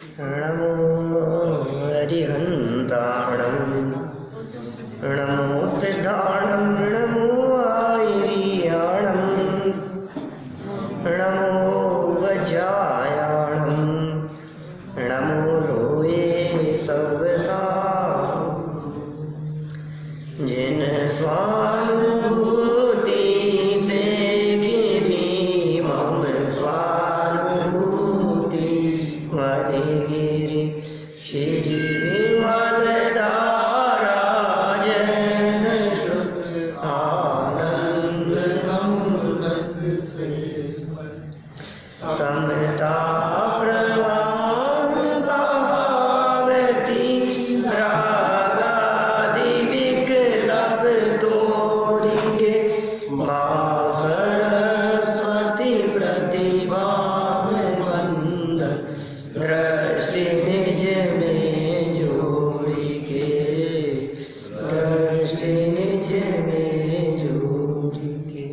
नमो हरिहन्ताणं नमो सिद्धाणं नमो आयर्याणं नमो वज्रायाणं नमो लोये सर्वसा जिन स्वानुभूति से गिरी मम स्वानुभूति मदे गिरी श्री विमलधारा जन शुद्ध आनंद अमृत से समता प्रवाह भावती रागादि विकल्प तोड़िके माँ सरस्वती प्रतिभा में वंदन दृष्टि निज में जोड़िके दृष्टि निज में जोड़िके।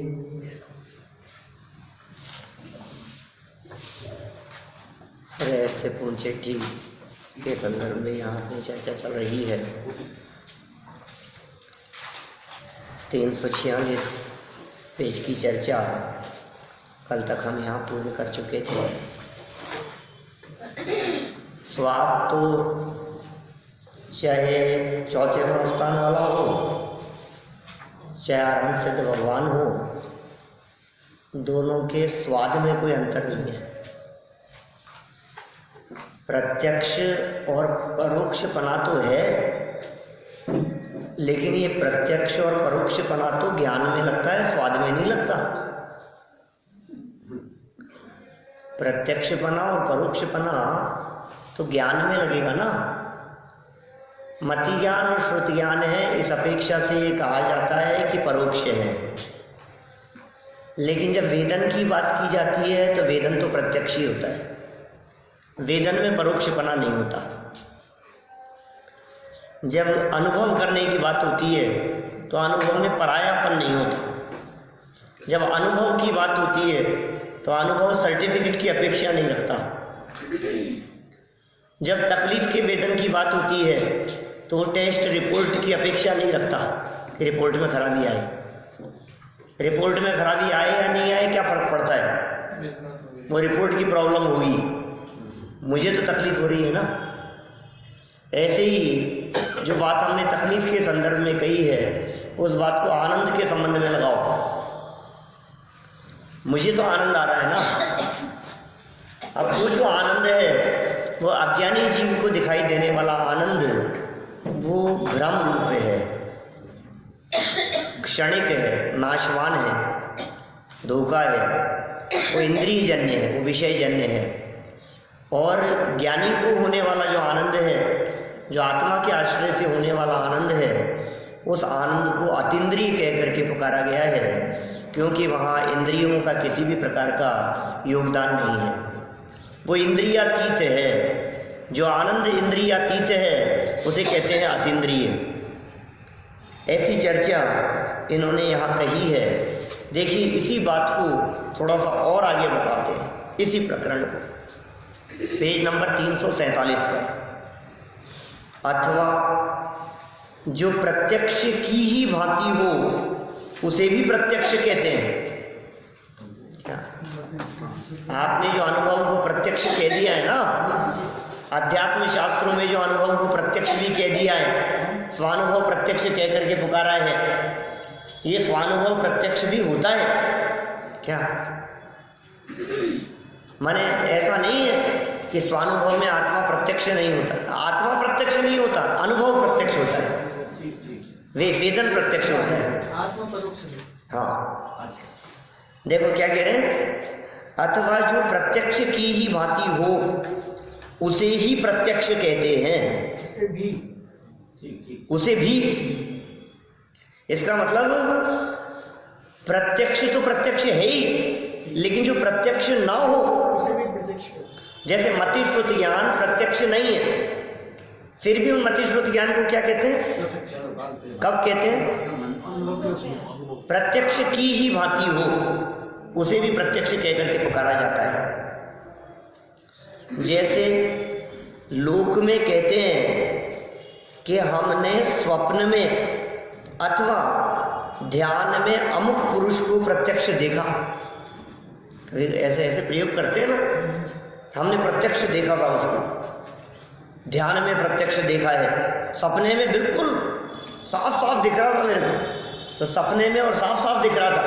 रहस्य पूर्ण चिट्ठी के संदर्भ में यहाँ अपनी चर्चा चल रही है। 346 पेज की चर्चा कल तक हम यहाँ पूर्ण कर चुके थे। स्वाद तो चाहे चौथे स्थान वाला हो, चाहे आरंभ सिद्ध भगवान हो, दोनों के स्वाद में कोई अंतर नहीं है। प्रत्यक्ष और परोक्षपना तो है, लेकिन ये प्रत्यक्ष और परोक्षपना तो ज्ञान में लगता है, स्वाद में नहीं लगता। प्रत्यक्षपना और परोक्षपना तो ज्ञान में लगेगा ना। मति ज्ञान और श्रुति ज्ञान है, इस अपेक्षा से ये कहा जाता है कि परोक्ष है। लेकिन जब वेदन की बात की जाती है तो वेदन तो प्रत्यक्ष ही होता है, वेदन में परोक्षपना नहीं होता। जब अनुभव करने की बात होती है तो अनुभव में परायापन नहीं होता। जब अनुभव की बात होती है तो अनुभव सर्टिफिकेट की अपेक्षा नहीं रखता। जब तकलीफ के वेदन की बात होती है तो वो टेस्ट रिपोर्ट की अपेक्षा नहीं रखता कि रिपोर्ट में खराबी आए। रिपोर्ट में खराबी आए या नहीं आए क्या फर्क पड़ता है, वो रिपोर्ट की प्रॉब्लम होगी, मुझे तो तकलीफ हो रही है ना। ऐसे ही जो बात हमने तकलीफ के संदर्भ में कही है उस बात को आनंद के संबंध में लगाओ। मुझे तो आनंद आ रहा है ना। अब वो जो आनंद है वो अज्ञानी जीव को दिखाई देने वाला आनंद वो भ्रम रूप है, क्षणिक है, नाशवान है, धोखा है, वो इंद्रिय जन्य है, वो विषय जन्य है। और ज्ञानी को होने वाला जो आनंद है, जो आत्मा के आश्रय से होने वाला आनंद है, उस आनंद को अतीन्द्रिय कह करके पुकारा गया है, क्योंकि वहाँ इंद्रियों का किसी भी प्रकार का योगदान नहीं है। वो इंद्रियातीत है। जो आनंद इंद्रियातीत है उसे कहते हैं अतीन्द्रिय। ऐसी चर्चा इन्होंने यहाँ कही है। देखिए इसी बात को थोड़ा सा और आगे बताते हैं, इसी प्रकरण को पेज नंबर 347 पर। अथवा जो प्रत्यक्ष की ही भांति हो उसे भी प्रत्यक्ष कहते हैं। क्या आपने जो अनुभव को प्रत्यक्ष कह दिया है ना, अध्यात्म शास्त्रों में जो अनुभव को प्रत्यक्ष भी कह दिया है, स्वानुभव प्रत्यक्ष कह करके पुकारा है, ये स्वानुभव प्रत्यक्ष भी होता है क्या? माने ऐसा नहीं है कि स्वानुभव में आत्मा प्रत्यक्ष नहीं होता। आत्मा प्रत्यक्ष नहीं होता, अनुभव प्रत्यक्ष होता है, वेदन प्रत्यक्ष होता है, आत्मा परोक्ष नहीं। हाँ देखो क्या कह रहे हैं, अथवा जो प्रत्यक्ष की ही भांति हो उसे ही प्रत्यक्ष कहते हैं। उसे भी इसका मतलब प्रत्यक्ष तो प्रत्यक्ष है ही, लेकिन जो प्रत्यक्ष ना हो उसे भी प्रत्यक्ष। जैसे मति श्रुति ज्ञान प्रत्यक्ष नहीं है, फिर भी उन मति श्रुति ज्ञान को क्या कहते हैं? कब कहते हैं? प्रत्यक्ष की ही भांति हो उसे भी प्रत्यक्ष कहकर के पुकारा जाता है। जैसे लोक में कहते हैं कि हमने स्वप्न में अथवा ध्यान में अमुक पुरुष को प्रत्यक्ष देखा। कभी ऐसे ऐसे प्रयोग करते हैं ना, हमने प्रत्यक्ष देखा था उसको, ध्यान में प्रत्यक्ष देखा है, सपने में बिल्कुल साफ साफ दिख रहा था मेरे को, तो सपने में और साफ साफ दिख रहा था,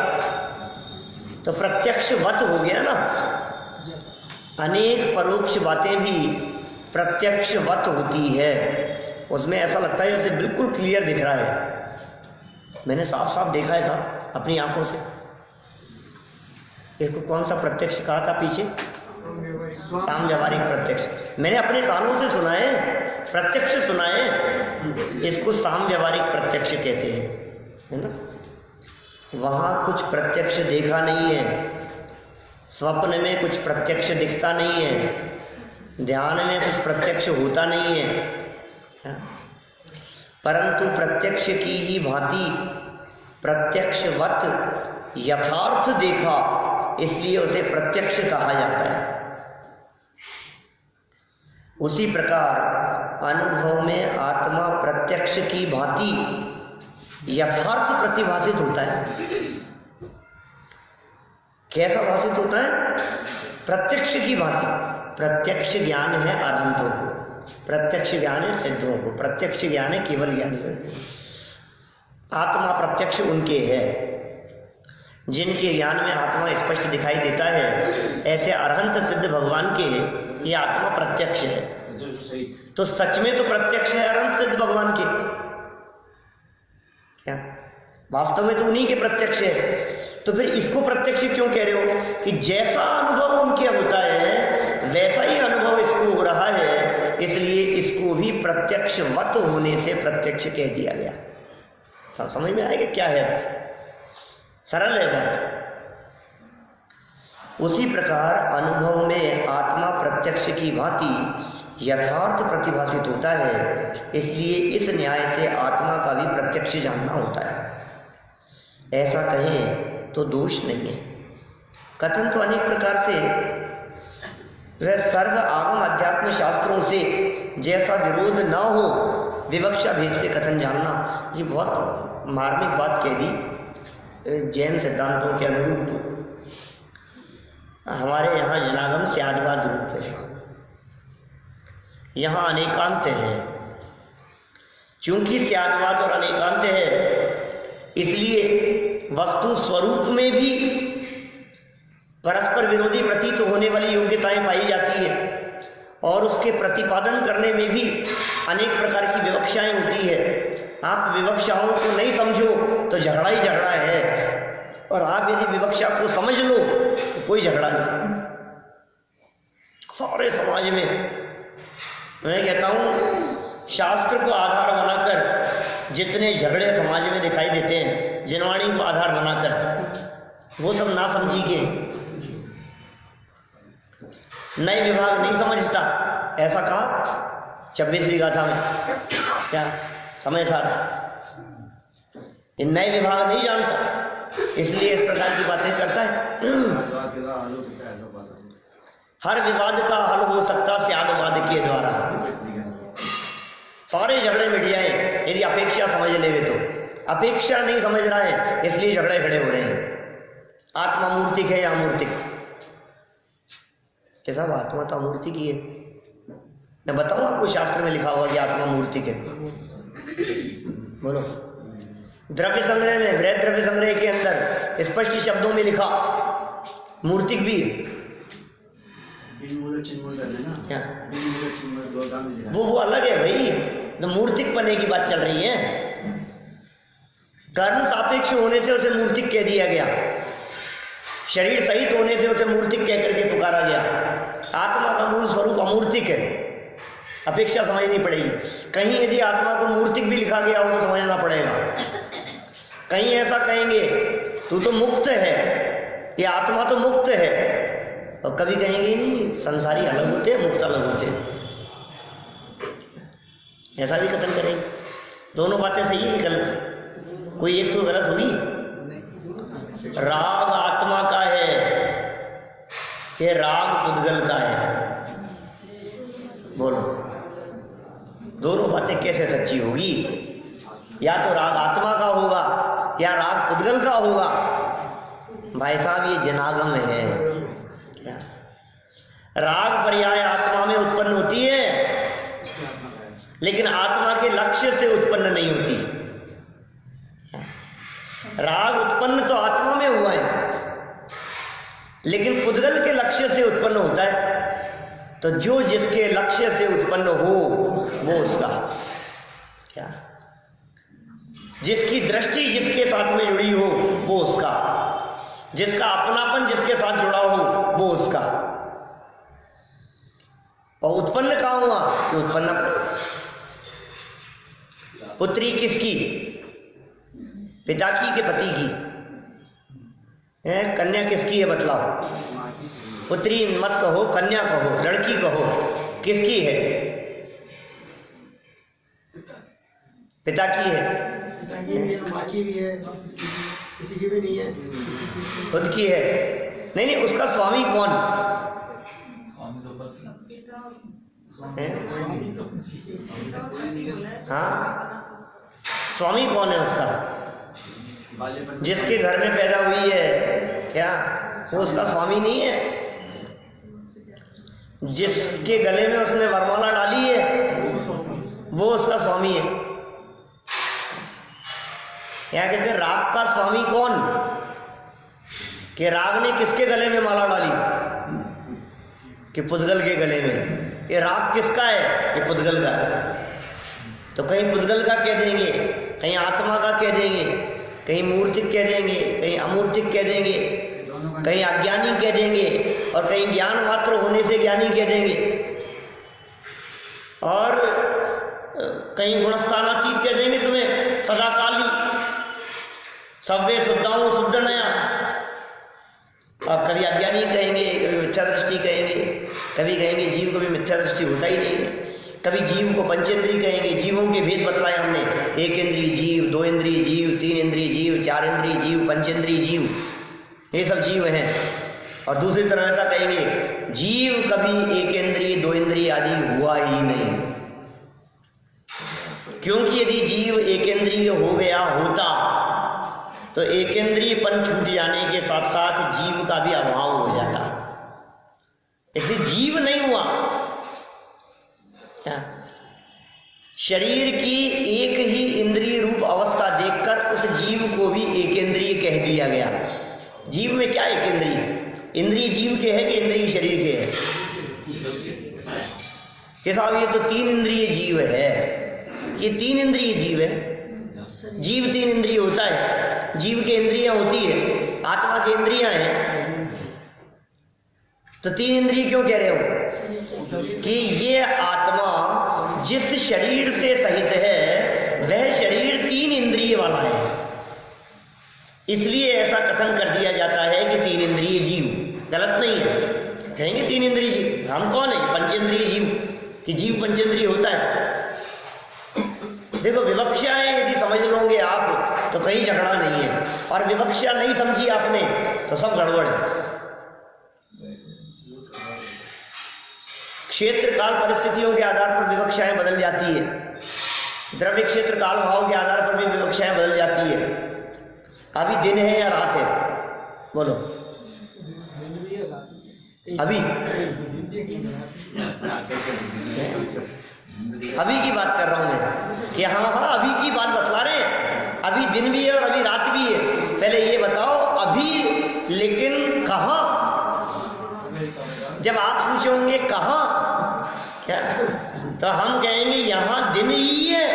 तो प्रत्यक्षवत हो गया ना। अनेक परोक्ष बातें भी प्रत्यक्षवत होती है, उसमें ऐसा लगता है जैसे बिल्कुल क्लियर दिख रहा है, मैंने साफ साफ देखा है साहब अपनी आंखों से। इसको कौन सा प्रत्यक्ष कहा था पीछे? साम व्यावहारिक प्रत्यक्ष। मैंने अपने कानों से सुना है, प्रत्यक्ष सुना है, इसको साम व्यावहारिक प्रत्यक्ष कहते हैं, है ना। वहां कुछ प्रत्यक्ष देखा नहीं है, स्वप्न में कुछ प्रत्यक्ष दिखता नहीं है, ध्यान में कुछ प्रत्यक्ष होता नहीं है, परंतु प्रत्यक्ष की ही भांति प्रत्यक्षवत यथार्थ देखा, इसलिए उसे प्रत्यक्ष कहा जाता है। उसी प्रकार अनुभव में आत्मा प्रत्यक्ष की भांति यथार्थ प्रतिभाषित होता है। कैसा भाषित होता है? प्रत्यक्ष की भांति। प्रत्यक्ष ज्ञान है अरहंतों को, प्रत्यक्ष ज्ञान है सिद्धों को, प्रत्यक्ष ज्ञान है केवल ज्ञानियों को। आत्मा प्रत्यक्ष उनके है जिनके ज्ञान में आत्मा स्पष्ट दिखाई देता है, ऐसे अरहंत सिद्ध भगवान के ये आत्मा प्रत्यक्ष है। तो सच में तो प्रत्यक्ष है अरहंत सिद्ध भगवान के, क्या वास्तव में तो उन्हीं के प्रत्यक्ष है। तो फिर इसको प्रत्यक्ष क्यों कह रहे हो? कि जैसा अनुभव उनके होता है वैसा ही अनुभव इसको हो रहा है, इसलिए इसको भी प्रत्यक्षवत होने से प्रत्यक्ष कह दिया गया। सब समझ में आएगा क्या है? सरल है बात। उसी प्रकार अनुभव में आत्मा प्रत्यक्ष की भांति यथार्थ प्रतिभाषित होता है, इसलिए इस न्याय से आत्मा का भी प्रत्यक्ष जानना होता है। ऐसा कहें तो दोष नहीं है। कथन तो अनेक प्रकार से, वह सर्व आगम अध्यात्म शास्त्रों से जैसा विरोध न हो, विवक्षा भेद से कथन जानना, ये बहुत मार्मिक बात कह दी। जैन सिद्धांतों के अनुरूप हमारे यहाँ जनागम स्यादवाद रूप है, यहाँ अनेकांत है। क्योंकि स्यादवाद और अनेकांत है, इसलिए वस्तु स्वरूप में भी परस्पर विरोधी प्रतीत होने वाली योग्यताएं पाई जाती है, और उसके प्रतिपादन करने में भी अनेक प्रकार की विवक्षाएं होती है। आप विवक्षाओं को नहीं समझो तो झगड़ा ही झगड़ा है, और आप यदि विवक्षा को समझ लो तो कोई झगड़ा नहीं। सारे समाज में मैं कहता हूँ शास्त्र को आधार बनाकर जितने झगड़े समाज में दिखाई देते हैं, जिनवाणी को आधार बनाकर, वो सब ना समझी के नए विभाग नहीं समझता, ऐसा कहा 26वीं गाथा में। क्या समय साथ ये नए विभाग नहीं जानता, इसलिए इस प्रकार की बातें करता है। हर विवाद का हल हो सकता स्यादवाद के द्वारा। सारे झगड़े मिट जाए यदि अपेक्षा समझ लेवे तो। अपेक्षा नहीं समझ रहा है, इसलिए झगड़े खड़े हो रहे हैं। आत्मा मूर्तिक है या अमूर्तिक? कैसा? आत्मा तो अमूर्तिक ही है। मैं बताऊं आपको, शास्त्र में लिखा हुआ कि आत्मा मूर्तिक है। बोलो। द्रव्य संग्रह में, बृहद द्रव्य संग्रह के अंदर स्पष्ट शब्दों में लिखा मूर्तिक भी है। क्या? वो अलग है भाई, तो मूर्तिक बने की बात चल रही है। कर्म सापेक्ष होने से उसे मूर्तिक कह दिया गया, शरीर सहित होने से उसे मूर्तिक कह करके पुकारा गया। आत्मा का मूल स्वरूप अमूर्तिक है, अपेक्षा समझनी पड़ेगी। कहीं यदि आत्मा को मूर्तिक भी लिखा गया हो तो समझना पड़ेगा। कहीं ऐसा कहेंगे तू तो मुक्त है, ये आत्मा तो मुक्त है, और कभी कहेंगे नहीं संसारी अलग होते हैं, मुक्त अलग होते हैं, ऐसा भी कथन करेंगे। दोनों बातें सही है कि गलत? कोई एक तो गलत होगी। राग आत्मा का है कि राग पुद्गल का है? बोलो। दोनों बातें कैसे सच्ची होगी? या तो राग आत्मा का होगा या राग पुद्गल का होगा। भाई साहब ये जनागम है। क्या राग पर्याय आत्मा में उत्पन्न होती है, लेकिन आत्मा के लक्ष्य से उत्पन्न नहीं होती। राग उत्पन्न तो आत्मा में हुआ है, लेकिन पुद्गल के लक्ष्य से उत्पन्न होता है। तो जो जिसके लक्ष्य से उत्पन्न हो वो उसका, क्या जिसकी दृष्टि जिसके साथ में जुड़ी हो वो उसका, जिसका अपनापन जिसके साथ जुड़ा हो वो उसका। और उत्पन्न कहाँ हुआ? कि उत्पन्न पुत्री किसकी? पिता की कि पति की? है कन्या किसकी है? बतलाओ। पुत्री मत कहो, कन्या कहो, लड़की कहो, किसकी है? पिता की है। माँ की भी है, किसी की भी नहीं है, खुद की है। नहीं नहीं, उसका स्वामी कौन है? हाँ, स्वामी कौन है उसका? जिसके घर में पैदा हुई है, क्या वो उसका स्वामी नहीं है? जिसके गले में उसने वरमाला डाली है वो उसका स्वामी है। क्या कहते हैं? राग का स्वामी कौन? कि राग ने किसके गले में माला डाली? कि पुद्गल के गले में। ये राग किसका है? ये पुद्गल का है। तो कहीं पुद्गल का कह देंगे, कहीं आत्मा का कह देंगे, कहीं मूर्तिक कह देंगे, कहीं अमूर्तिक कह देंगे, कहीं अज्ञानी कह देंगे, और कहीं ज्ञान मात्र होने से ज्ञानी कह देंगे, और कहीं गुणस्थानातीत कह देंगे तुम्हें, सदाकाली, सव्य शुद्धाओं शुद्ध नया। और कभी अज्ञानी कहेंगे, कभी मिथ्या दृष्टि कहेंगे, कभी कहेंगे जीव को भी मिथ्या दृष्टि होता ही नहीं है, कभी जीव को पंचेंद्रीय कहेंगे। जीवों के भेद बतलाए हमने, एक इंद्रिय जीव, दो इंद्रिय जीव, तीन इंद्रिय जीव, चार इंद्रिय जीव, पंचेंद्रीय जीव, ये सब जीव हैं। और दूसरी तरह ऐसा कहेंगे जीव कभी एक इंद्रिय दो इंद्रिय आदि हुआ ही नहीं, क्योंकि यदि जीव एक इंद्रिय हो गया होता तो एक इंद्रियपन छूट जाने के साथ साथ जीव का भी अभाव हो जाता। इसलिए जीव नहीं हुआ। क्या शरीर की एक ही इंद्रिय रूप अवस्था देखकर उस जीव को भी एक इंद्रिय कह दिया गया। जीव में क्या एक इंद्रिय? इंद्रिय जीव के है कि इंद्रिय शरीर के है? कि साहब ये तो तीन इंद्रिय जीव है, ये तीन इंद्रिय जीव है। जीव तीन इंद्रिय होता है, जीव के इंद्रियां होती है, आत्मा की इंद्रियां हैं, तो तीन इंद्रिय क्यों कह रहे हो? कि ये आत्मा जिस शरीर से सहित है वह शरीर तीन इंद्रिय वाला है, इसलिए ऐसा कथन कर दिया जाता है कि तीन इंद्रिय जीव। गलत नहीं है, कहेंगे तीन इंद्रिय जीव, हम कौन है? पंचेंद्रिय जीव, कि जीव पंचेंद्रिय होता है। देखो विवक्षाएं यदि समझ लोगे आप तो कहीं झगड़ा नहीं है, और विवक्षा नहीं समझी आपने तो सब गड़बड़ है। क्षेत्र काल परिस्थितियों के आधार पर विवक्षाएं बदल जाती है, द्रव्य क्षेत्र काल भाव के आधार पर भी विवक्षाएं बदल जाती है। अभी दिन है या रात है? बोलो अभी की बात कर रहा हूं मैं कि हाँ हाँ अभी की बात बतला रहे हैं। अभी दिन भी है और अभी रात भी है। पहले ये बताओ अभी, लेकिन कहाँ? जब आप पूछोगे कहाँ क्या, तो हम कहेंगे यहाँ दिन ही है,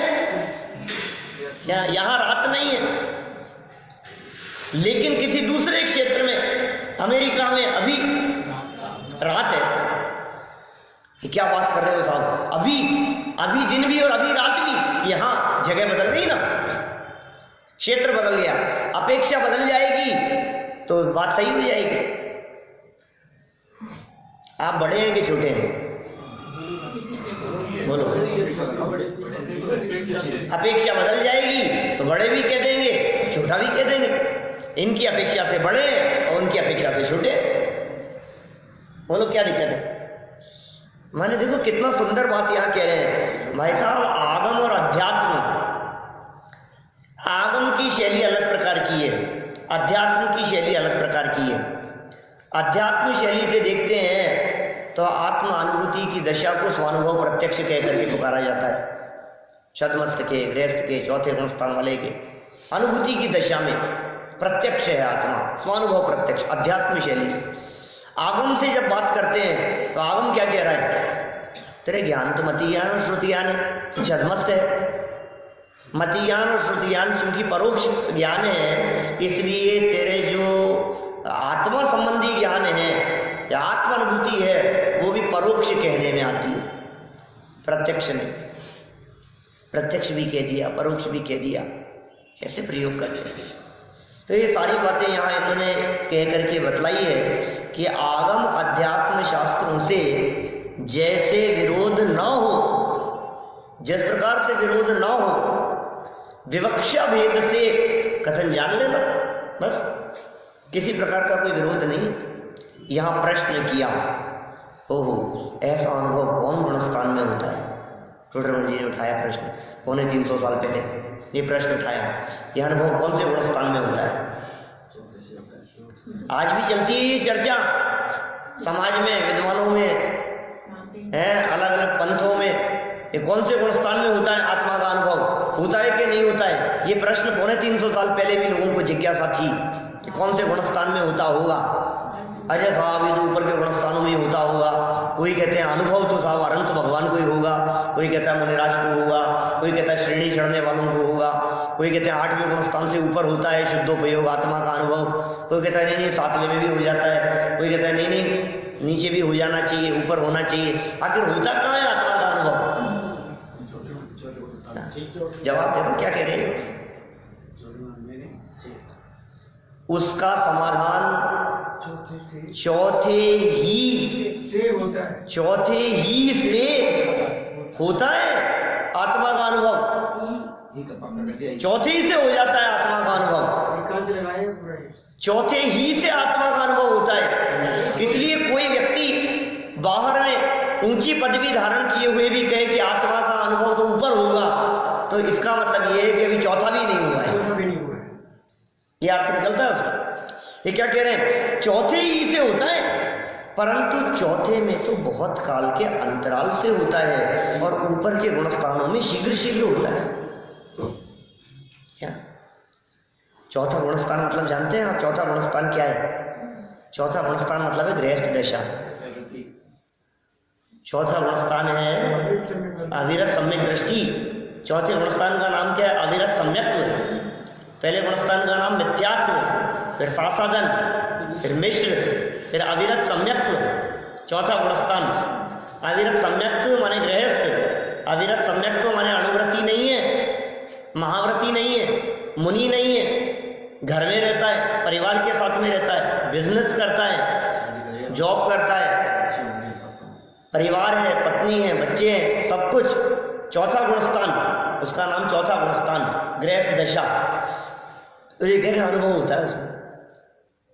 क्या यहाँ रात नहीं है। लेकिन किसी दूसरे क्षेत्र में, अमेरिका में अभी रात है। ये क्या बात कर रहे हो साहब? अभी दिन भी और अभी रात भी। यहाँ जगह बदल गई ना, क्षेत्र बदल गया, अपेक्षा बदल जाएगी तो बात सही हो जाएगी। आप बड़े हैं कि छोटे हैं? बोलो। अपेक्षा बदल जाएगी तो बड़े भी कह देंगे, छोटा भी कह देंगे। इनकी अपेक्षा से बड़े और उनकी अपेक्षा से छोटे। बोलो क्या दिक्कत है? माने देखो कितना सुंदर बात यहाँ कह रहे हैं। भाई साहब, आगम और अध्यात्म, आगम की शैली अलग प्रकार की है, अध्यात्म की शैली अलग प्रकार की है। अध्यात्म शैली से देखते हैं तो आत्म अनुभूति की दशा को स्वानुभव प्रत्यक्ष कह करके पुकारा जाता है। छद्मस्त के, गृहस्थ के, चौथे गुण स्थान वाले के अनुभूति की दशा में प्रत्यक्ष है आत्मा, स्वानुभव प्रत्यक्ष, अध्यात्म शैली। आगम से जब बात करते हैं तो आगम क्या कह रहा है? तेरे ज्ञान तो मति ज्ञान और श्रुति ज्ञान है, तो छद्मस्त है। मति ज्ञान और श्रुति ज्ञान चूंकि परोक्ष ज्ञान है, इसलिए तेरे जो आत्मा संबंधी ज्ञान है या आत्म अनुभूति है वो भी परोक्ष कहने में आती है, प्रत्यक्ष नहीं। प्रत्यक्ष भी कह दिया, परोक्ष भी कह दिया, कैसे प्रयोग करते हैं। तो ये सारी बातें यहाँ इन्होंने कह करके बतलाई है कि आगम अध्यात्म शास्त्रों से जैसे विरोध न हो, जिस प्रकार से विरोध न हो, विवक्षा भेद से कथन जान लेना, बस किसी प्रकार का कोई विरोध नहीं। यहाँ प्रश्न किया, ओहो ऐसा अनुभव कौन गुणस्थान में होता है? रुद्रमन जी ने उठाया प्रश्न, 350 साल पहले ये प्रश्न उठाया, यह अनुभव कौन से गुणस्थान में होता है? आज भी चलती है ये चर्चा समाज में, विद्वानों में है, अलग अलग पंथों में, ये कौन से गुणस्थान में होता है आत्मा का अनुभव, होता है कि नहीं होता है? ये प्रश्न 350 साल पहले भी लोगों को जिज्ञासा थी कि कौन से गुणस्थान में होता होगा। अजय साहब ये तो ऊपर के गुणस्थानों में होता होगा। कोई कहते हैं अनुभव तो साहब अनंत भगवान को ही होगा, कोई कहता है मुनिराज को होगा, कोई कहता है श्रेणी चढ़ने वालों को होगा, कोई कहते हैं 8वें गुणस्थान से ऊपर होता है शुद्धोपयोग आत्मा का अनुभव, कोई कहता है नहीं नहीं 7वें में भी हो जाता है, कोई कहता है नहीं नहीं नीचे भी हो जाना चाहिए, ऊपर होना चाहिए। आखिर होता कहाँ है आत्मा का अनुभव? जवाब देखो क्या कह रहे हैं। उसका समाधान चौथे ही से होता है आत्मा का अनुभव, चौथे ही से हो जाता है आत्मा का अनुभव, चौथे ही से आत्मा का अनुभव होता है। इसलिए कोई व्यक्ति बाहर में ऊंची पदवी धारण किए हुए भी कहे कि आत्मा का अनुभव तो ऊपर होगा, तो इसका मतलब यह है कि अभी चौथा भी नहीं हुआ है, यह अर्थ निकलता है उसका। ये क्या कह रहे हैं? चौथे ही से होता है, परंतु चौथे में तो बहुत काल के अंतराल से होता है और ऊपर के गुणस्थानों में शीघ्र शीघ्र होता है। क्या चौथा गुणस्थान मतलब जानते हैं आप? चौथा गुणस्थान क्या है? चौथा गुणस्थान मतलब है गृहस्थ दशा। चौथा गुणस्थान है अविरत सम्यक दृष्टि। चौथे गुणस्थान का नाम क्या है? अविरत सम्यक्त्व। पहले गुणस्थान का नाम मिथ्यात्व, फिर सासादन, फिर मिश्र, फिर अविरत सम्यक्त्व। चौथा गुणस्थान अविरत सम्यक्त्व माने गृहस्थ, अविरत सम्यक्त्व माने अणुव्रती नहीं है, महाव्रती नहीं है, मुनि नहीं है, घर में रहता है, परिवार के साथ में रहता है, बिजनेस करता है, जॉब करता है, परिवार है, पत्नी है, बच्चे हैं, सब कुछ। चौथा गुणस्थान, उसका नाम चौथा गुणस्थान गृहस्थ दशा। तो ये कह रहे अनुभव होता है उसमें।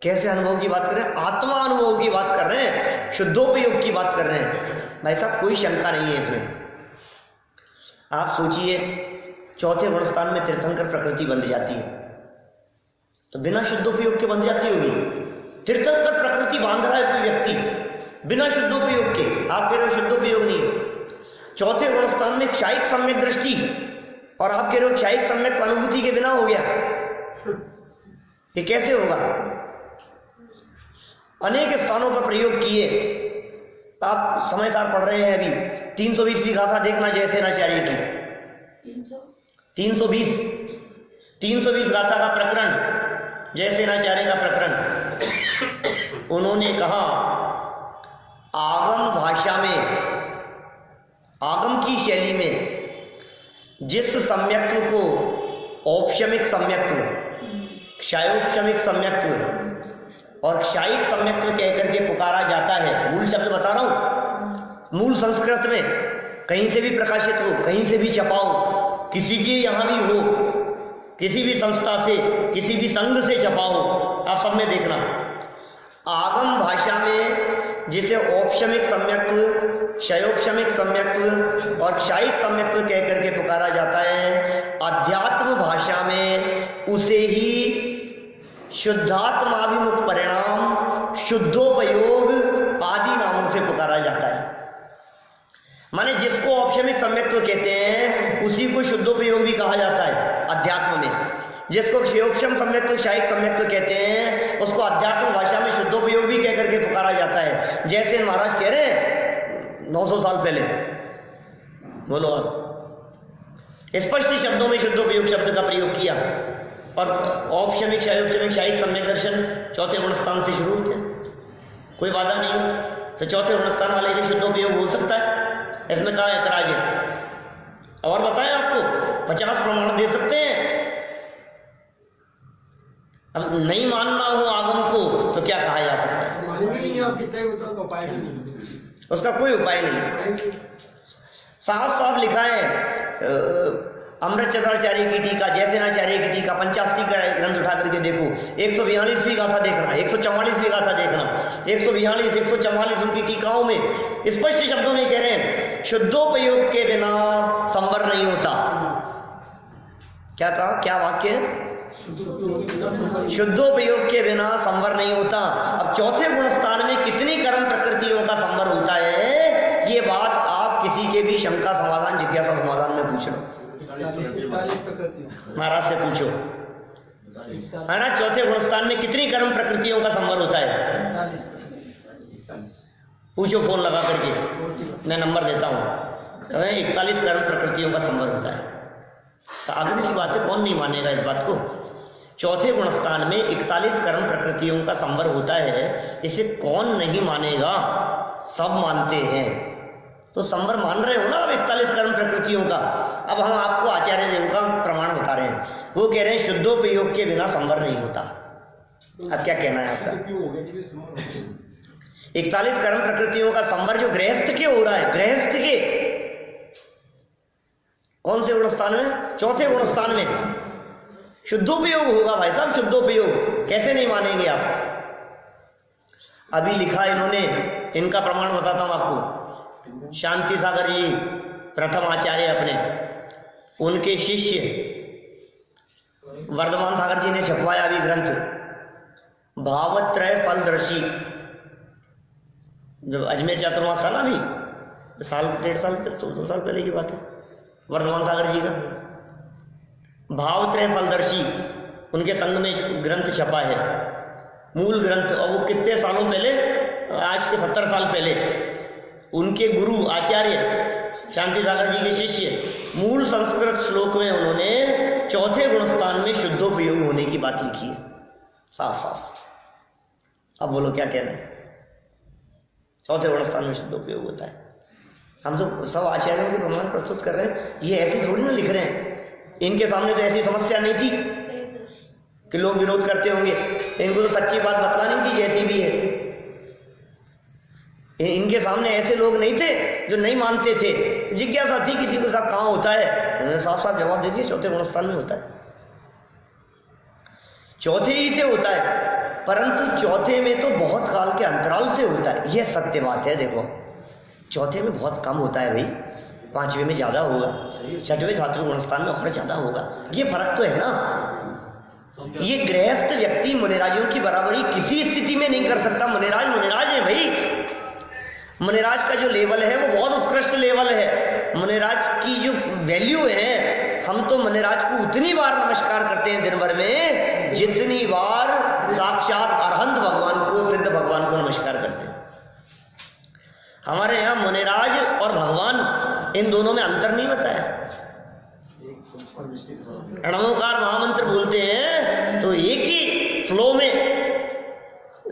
कैसे अनुभव की बात कर रहे हैं? आत्मा अनुभव की बात कर रहे हैं, शुद्धोपयोग की बात कर रहे हैं। भाई साहब कोई शंका नहीं है इसमें। आप सोचिए चौथे गुणस्थान में तीर्थंकर प्रकृति बंध जाती है तो बिना शुद्धोपयोग के बंध जाती होगी। तीर्थंकर प्रकृति बांध रहा है कोई व्यक्ति बिना शुद्धोपयोग के, आप कह रहे हो शुद्धोपयोग नहीं है। चौथे गुणस्थान में क्षायिक सम्यक दृष्टि और आप कह रहे हो क्षायिक सम्यक अनुभूति के बिना हो गया। ये कैसे होगा? अनेक स्थानों पर प्रयोग किए, आप समय सार पढ़ रहे हैं अभी 320वीं गाथा देखना जयसेनाचार्य की। 320 गाथा का प्रकरण, जयसेनाचार्य का प्रकरण। उन्होंने कहा आगम भाषा में, आगम की शैली में जिस सम्यक्त्व को औपशमिक सम्यक्त्व, क्षायोपशमिक सम्यक्त्व और क्षायिक सम्यक्त्व कहकर के पुकारा जाता है, मूल शब्द बता रहा हूं, मूल संस्कृत में कहीं से भी प्रकाशित हो, कहीं से भी छपाओ, किसी के यहां भी हो, किसी भी संस्था से, किसी भी संघ से छपा हो, आप सब में देखना। आगम भाषा में जिसे औपशमिक सम्यक्त्व क्षयोपशमिक सम्यक्त्व और क्षायिक सम्यक्त्व कह करके पुकारा जाता है। अध्यात्म भाषा में उसे ही शुद्धात्माभिमुख परिणाम, शुद्धोपयोग आदि नामों से पुकारा जाता है। माने जिसको औपशमिक सम्यक्त्व कहते हैं उसी को शुद्धोपयोग भी कहा जाता है अध्यात्म में। जिसको क्षयोपशम सम्यक्त्व, क्षायिक सम्यक्त्व कहते हैं उसको अध्यात्म भाषा में शुद्धोपयोग भी कह करके पुकारा जाता है। जैसे महाराज कह रहे हैं 900 साल पहले, बोलो आप, स्पष्ट शब्दों में शुद्धोपयोग शब्द का प्रयोग किया। और औपशमिक, क्षयोपशमिक, क्षायिक सम्यक दर्शन चौथे गुणस्थान से शुरू होते हैं, कोई बाधा नहीं है। तो चौथे गुणस्थान वाले के शुद्धोपयोग हो सकता है, इसमें कहा ऐतराज है। और बताएं आपको 50 प्रमाण दे सकते हैं। अब नहीं मानना हो आगम को तो क्या कहा जा सकता है? उसका कोई उपाय नहीं है। साफ साफ लिखा है अमृतचंद्राचार्य की टीका, जयसेनाचार्य की टीका, पंचास्ती का ग्रंथ उठा करके देखो, 142वीं गाथा देखना, 144वीं गाथा देखना, 142, 144 उनकी टीकाओं में स्पष्ट शब्दों में कह रहे हैं शुद्धोपयोग के बिना संवर नहीं होता। क्या कहा, क्या वाक्य है? शुद्धोपयोग के बिना संवर नहीं होता। अब चौथे गुणस्थान में कितनी कर्म प्रकृतियों का संवर होता है, ये बात आप किसी के भी शंका समाधान, जिज्ञासा समाधान में पूछ लो, महाराज से पूछो। महाराज चौथे गुणस्थान में कितनी कर्म प्रकृतियों का संवर होता है? पूछो फोन लगा करके, मैं नंबर देता हूं। 41 कर्म प्रकृतियों का संवर होता है। तो आगे की बात है, कौन नहीं मानेगा इस बात को? चौथे गुणस्थान में 41 कर्म प्रकृतियों का संवर होता है, इसे कौन नहीं मानेगा? सब मानते हैं। तो संवर मान रहे हो ना अब 41 कर्म प्रकृतियों का। अब हम आपको आचार्य देव का प्रमाण बता रहे हैं, वो कह रहे हैं शुद्धोपयोग के बिना संवर नहीं होता। अब क्या कहना है आपका? 41 कर्म प्रकृतियों का संवर जो गृहस्थ के हो रहा है, गृहस्थ के कौन से गुणस्थान में? चौथे गुणस्थान में शुद्धोपयोग होगा भाई साहब, शुद्धोपयोग। कैसे नहीं मानेंगे आप? अभी लिखा इन्होंने, इनका प्रमाण बताता हूं आपको। शांति सागर जी प्रथम आचार्य अपने, उनके शिष्य वर्धमान सागर जी ने छपवाया अभी ग्रंथ भावत्रय फलदर्शी। जब अजमेर चातुर्मास था ना, अभी साल 1.5 साल पहले, तो 2 साल पहले की बात है, वर्धमान सागर जी का भावत्रय फलदर्शी उनके संग में ग्रंथ छपा है, मूल ग्रंथ। और वो कितने सालों पहले, आज के 70 साल पहले, उनके गुरु आचार्य शांति सागर जी के शिष्य मूल संस्कृत श्लोक में उन्होंने चौथे गुणस्थान में शुद्धोपयोग होने की बात लिखी है, साफ साफ। अब बोलो क्या कहना है? चौथे गुणस्थान में शुद्धोपयोग होता है। हम तो सब आचार्यों के प्रमाण प्रस्तुत कर रहे हैं, ये ऐसी थोड़ी ना लिख रहे हैं। इनके सामने तो ऐसी समस्या नहीं थी कि लोग विरोध करते होंगे, इनको तो सच्ची बात बतलानी थी जैसी भी है। इनके सामने ऐसे लोग नहीं थे जो नहीं मानते थे, जिज्ञासा थी किसी को, साहब कहाँ होता है? उन्होंने साफ साफ जवाब दे दिया, चौथे गुणस्थान में होता है, चौथे ही से होता है। परंतु चौथे में तो बहुत काल के अंतराल से होता है, यह सत्य बात है। देखो चौथे में बहुत कम होता है भाई, 5वें में ज्यादा होगा, 6वें धातु गुणस्थान में और ज्यादा होगा। ये फर्क तो है ना। ये गृहस्थ व्यक्ति मुनिराजों की बराबरी किसी स्थिति में नहीं कर सकता। मुनिराज मुनिराज है भाई, मुनिराज का जो लेवल है वो बहुत उत्कृष्ट लेवल है। मुनिराज की जो वैल्यू है, हम तो मुनिराज को उतनी बार नमस्कार करते हैं दिन भर में जितनी बार साक्षात अरहंत भगवान को, सिद्ध भगवान को नमस्कार करते हैं। हमारे यहाँ मुनिराज और भगवान, इन दोनों में अंतर नहीं बताया। नमोकार महामंत्र बोलते हैं तो एक ही फ्लो में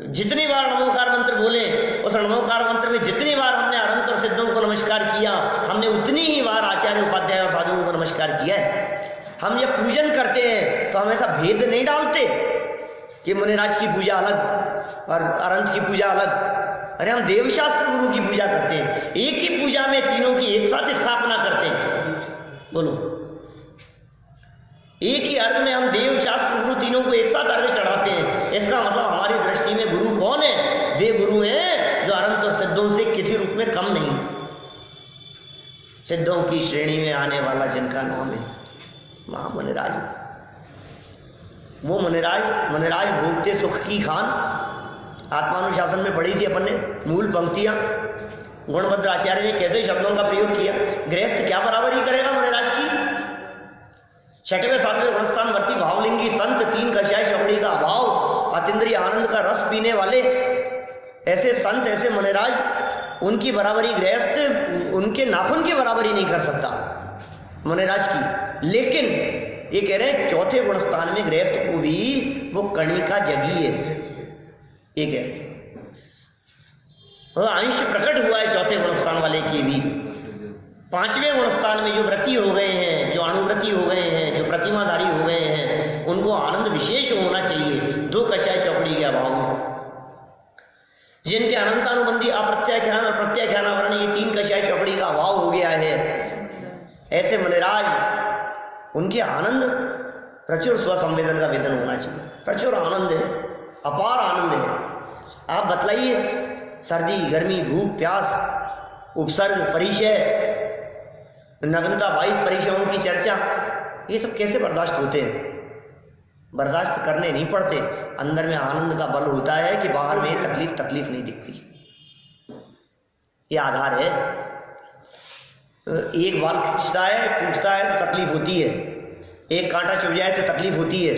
जितनी बार नमोकार मंत्र बोले, उस नमोकार मंत्र में जितनी बार हमने अनंत और सिद्धों को नमस्कार किया, हमने उतनी ही बार आचार्य उपाध्याय और साधुओं को नमस्कार किया है। हम जब पूजन करते हैं तो हम ऐसा भेद नहीं डालते कि मुनिराज की पूजा अलग और अनंत की पूजा अलग। अरे हम देवशास्त्र गुरु की पूजा करते हैं, एक ही पूजा में तीनों की एक साथ स्थापना करते हैं। बोलो, एक ही अर्घ में हम देवशास्त्र गुरु तीनों को एक साथ अर्घ चढ़ाते हैं। इसका मतलब हमारी दृष्टि में गुरु कौन है? वे गुरु हैं जो अनंत और सिद्धों से किसी रूप में कम नहीं। सिद्धों की श्रेणी में आने वाला जिनका नाम है महा मुनिराज। वो मुनिराज भोगते सुख की खान। आत्मानुशासन में पढ़ी थी अपन ने मूल पंक्तियां। गुणभद्र आचार्य ने कैसे शब्दों का प्रयोग किया। गृहस्थ क्या बराबरी करेगा मुनिराज की। 6वें 7वें गुणस्थान वर्ती भावलिंगी संत, 3 कषाय चौकड़ी का अभाव, अतीन्द्रिय आनंद का रस पीने वाले ऐसे संत, ऐसे मुनिराज, उनकी बराबरी गृहस्थ उनके नाखून की बराबरी नहीं कर सकता मुनिराज की। लेकिन ये कह रहे हैं 4थे गुणस्थान में गृहस्थ को भी वो कणिका जगी है। ये कह रहे अंश प्रकट हुआ है 4थे गुणस्थान वाले की भी। 5वें गुणस्थान में जो व्रती हो गए हैं, जो अणुव्रती हो गए हैं, जो प्रतिमाधारी हो गए हैं, उनको आनंद विशेष होना चाहिए 2 कषाय चौकड़ी के अभाव में। जिनके अनंतानुबंधी अप्रत्याख्यान और प्रत्याख्यानावरण ये 3 कषाय चौकड़ी का अभाव हो गया है, ऐसे मुनिराज, उनके आनंद प्रचुर स्वसंवेदन का वेदन होना चाहिए। प्रचुर आनंद है, अपार आनंद है। आप बतलाइए, सर्दी, गर्मी, भूख, प्यास, उपसर्ग, परिचय, नग्नता, 22 परिचयों की चर्चा, ये सब कैसे बर्दाश्त होते हैं। बर्दाश्त करने नहीं पड़ते। अंदर में आनंद का बल होता है कि बाहर में तकलीफ नहीं दिखती। ये आधार है। एक बाल खिंचता है, टूटता है तो तकलीफ होती है, एक कांटा चुभ जाए तो तकलीफ होती है।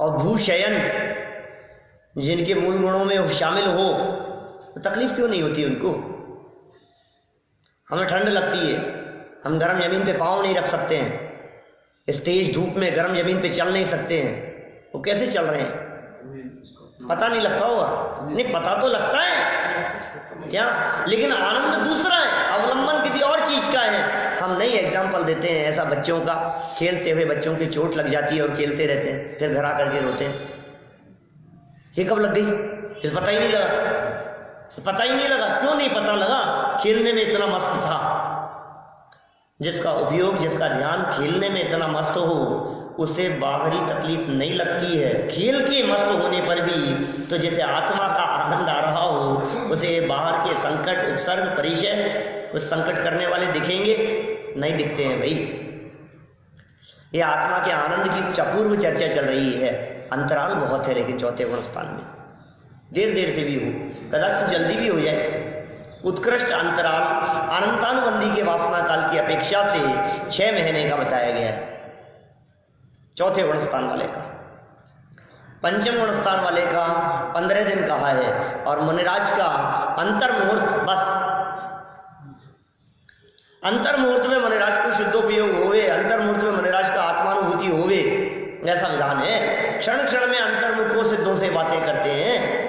और भूशयन जिनके मूल गुणों में शामिल हो तो तकलीफ क्यों नहीं होती उनको। हमें ठंड लगती है, हम गर्म जमीन पे पाँव नहीं रख सकते हैं, इस तेज धूप में गर्म जमीन पे चल नहीं सकते हैं। वो कैसे चल रहे हैं पता नहीं लगता होगा। नहीं, पता तो लगता है क्या, लेकिन आनंद दूसरा है, अवलंबन किसी और चीज का है। हम नहीं एग्जाम्पल देते हैं ऐसा बच्चों का, खेलते हुए बच्चों की चोट लग जाती है और खेलते रहते हैं, फिर घर आकर के रोते हैं। ये कब लग गई, इस पता ही नहीं लगा। पता ही नहीं लगा। क्यों नहीं पता लगा? खेलने में इतना मस्त था। जिसका उपयोग, जिसका ध्यान खेलने में इतना मस्त हो, उसे बाहरी तकलीफ नहीं लगती है। खेल के मस्त होने पर भी तो जैसे आत्मा का आनंद आ रहा हो, उसे बाहर के संकट, उपसर्ग, परिचय, कुछ संकट करने वाले दिखेंगे नहीं दिखते हैं भाई। ये आत्मा के आनंद की कुछ अपूर्व चर्चा चल रही है। अंतराल बहुत है लेकिन 4थे गुणस्थान में देर से भी हो, कदाचित जल्दी भी हो जाए। उत्कृष्ट अंतराल अनंतानुबंधी के वासना काल की अपेक्षा से 6 महीने का बताया गया है 4थे गुणस्थान वाले का। 5वें गुणस्थान वाले का 15 दिन कहा है। और मुनिराज का अंतर्मुहूर्त, बस अंतर्मुहूर्त में मुनिराज को शुद्धोपयोग होवे, अंतर्मुहूर्त में मुनिराज का आत्मानुभूति होवे, ऐसा विधान है। क्षण क्षण में अंतर्मुखों सिद्धों से बातें करते हैं,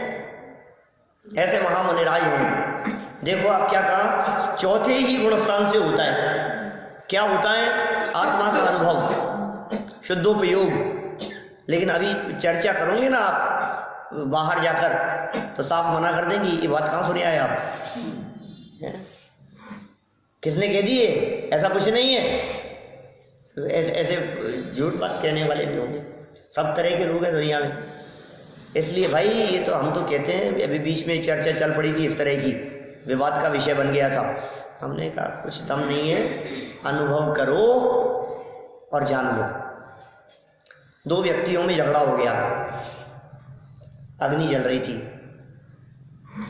ऐसे महामुनिराज हैं। देखो आप क्या कहा, 4थे ही गुणस्थान से होता है। क्या होता है? आत्मा का अनुभव, शुद्धोपयोग। लेकिन अभी चर्चा करोगे ना आप बाहर जाकर, तो साफ मना कर देंगी। ये बात कहाँ सुनी आए आप? किसने कह दी है? ऐसा कुछ नहीं है। तो ऐसे झूठ बात कहने वाले भी होंगे। सब तरह के लोग हैं दुनिया में। इसलिए भाई ये तो हम तो कहते हैं, अभी बीच में एक चर्चा चल पड़ी थी, इस तरह की विवाद का विषय बन गया था। हमने कहा कुछ दम नहीं है, अनुभव करो और जान लो। 2 व्यक्तियों में झगड़ा हो गया, अग्नि जल रही थी।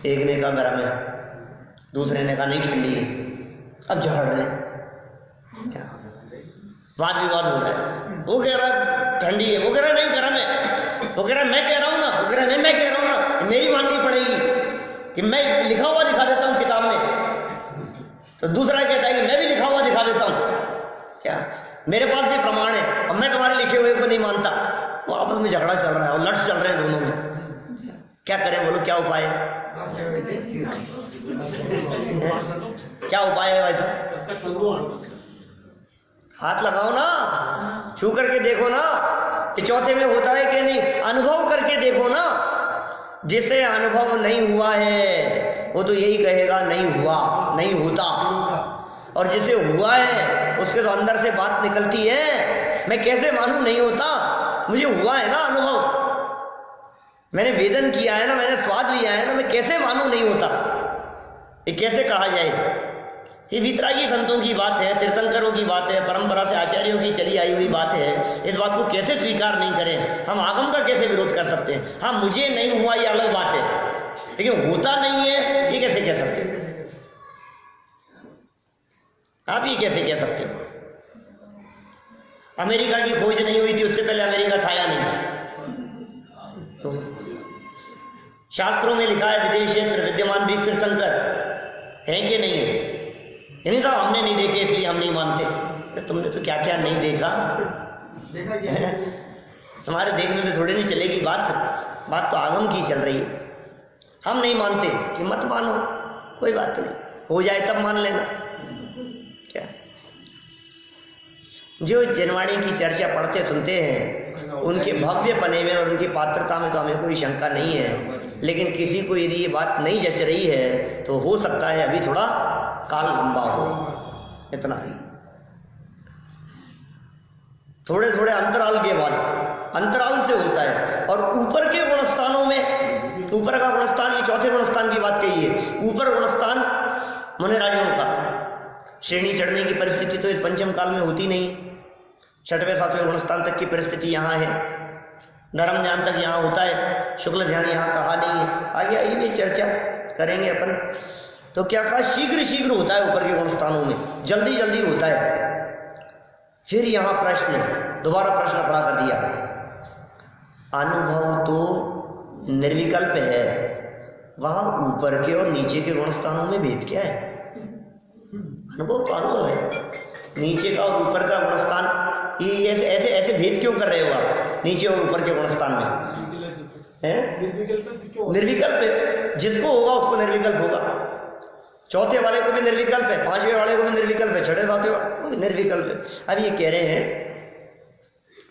एक ने कहा गर्म है, दूसरे ने कहा नहीं ठंडी है। अब झगड़ रहे क्या, वाद विवाद हो रहा है। वो कह रहा है ठंडी है, वो कह रहा है नहीं गर्म है। वो कह रहा है मैं कह रहा हूँ ना, वो कह रहा है नहीं मैं कह रहा हूँ ना, मेरी माननी पड़ेगी कि मैं लिखा हुआ दिखा देता हूँ किताब में। तो दूसरा कहता है कि मैं भी लिखा हुआ दिखा देता हूँ, क्या मेरे पास भी प्रमाण है और मैं तुम्हारे लिखे हुए को नहीं मानता। वो आपस में झगड़ा चल रहा है और लड़ चल रहे हैं दोनों में। क्या करें बोलो, क्या उपाय है? क्या उपाय है भाई साहब? हाथ लगाओ ना, छू करके देखो ना कि 4थे में होता है कि नहीं। अनुभव करके देखो ना। जिसे अनुभव नहीं हुआ है वो तो यही कहेगा नहीं हुआ, नहीं होता। और जिसे हुआ है उसके तो अंदर से बात निकलती है, मैं कैसे मानूं नहीं होता, मुझे हुआ है ना अनुभव, मैंने वेदन किया है ना, मैंने स्वाद लिया है ना, मैं कैसे मानूं नहीं होता। ये कैसे कहा जाए? ये वितरागी संतों की बात है, तीर्थंकरों की बात है, परंपरा से आचार्यों की चली आई हुई बात है। इस बात को कैसे स्वीकार नहीं करें? हम आगम का कैसे विरोध कर सकते हैं? हाँ, मुझे नहीं हुआ ये अलग बात है, लेकिन होता नहीं है ये कैसे कह सकते हो? आप ये कैसे कह सकते हो? अमेरिका की खोज नहीं हुई थी, उससे पहले अमेरिका था या नहीं? तो शास्त्रों में लिखा है विदेश क्षेत्र विद्यमान 20 तीर्थंकर हैं कि नहीं है? नहीं साहब हमने नहीं देखे इसलिए हम नहीं मानते। तुमने तो क्या क्या नहीं देखा, देखा क्या? तुम्हारे देखने से थोड़ी नहीं चलेगी बात। बात तो आगम की चल रही है। हम नहीं मानते कि मत मानो, कोई बात नहीं, हो जाए तब मान लेना। क्या जो जनवाणी की चर्चा पढ़ते सुनते हैं उनके भव्य पने में और उनकी पात्रता में तो हमें कोई शंका नहीं है, लेकिन किसी को यदि ये बात नहीं जच रही है तो हो सकता है अभी थोड़ा काल लंबा हो, इतना ही। थोड़े थोड़े अंतराल के बाद, अंतराल से होता है। और ऊपर के गुणस्थानों में, ऊपर का गुणस्थान, ये चौथे गुणस्थान की बात कही है। ऊपर गुणस्थान मुनिराजों का, श्रेणी चढ़ने की परिस्थिति तो इस पंचम काल में होती नहीं। छठवें सातवें गुणस्थान तक की परिस्थिति यहाँ है, धर्म ध्यान तक यहाँ होता है, शुक्ल ध्यान यहाँ कहा नहीं है। आगे आई भी चर्चा करेंगे अपन। तो क्या कहा? शीघ्र शीघ्र होता है ऊपर के गुणस्थानों में, जल्दी जल्दी होता है। फिर यहाँ प्रश्न, दोबारा प्रश्न खड़ा कर दिया। अनुभव तो निर्विकल्प है, वहां ऊपर के और नीचे के गुणस्थानों में भेद क्या है? अनुभव तो अनुभव है, नीचे का और ऊपर का गुणस्थान ये ऐसे ऐसे ऐसे भेद क्यों कर रहे हो आप नीचे और ऊपर के गुणस्थान में? निर्विकल्प है, जिसको होगा उसको निर्विकल्प होगा। चौथे वाले को भी निर्विकल्प है, पांचवें वाले को भी निर्विकल्प है, छठे सातवें वाले को भी निर्विकल्प है। अब ये कह रहे हैं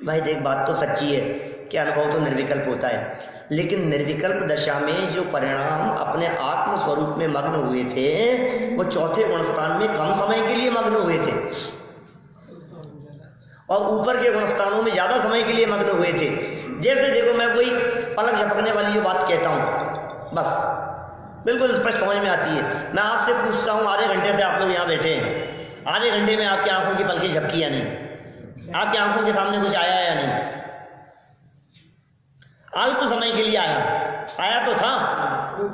भाई देख बात तो सच्ची है कि अनुभव तो निर्विकल्प होता है, लेकिन निर्विकल्प दशा में जो परिणाम अपने आत्म स्वरूप में मग्न हुए थे वो चौथे गुणस्थान में कम समय के लिए मग्न हुए थे और ऊपर के गुणस्थानों में ज्यादा समय के लिए मग्न हुए थे। जैसे देखो, मैं वही पलक झपकने वाली जो बात कहता हूं, बस बिल्कुल स्पष्ट समझ में आती है। मैं आपसे पूछता हूं, आधे घंटे से आप लोग यहाँ बैठे हैं, आधे घंटे में आपकी आंखों की पलकें झपकी या नहीं? आपकी आंखों के सामने कुछ आया या नहीं? अल्प समय के लिए आया तो था।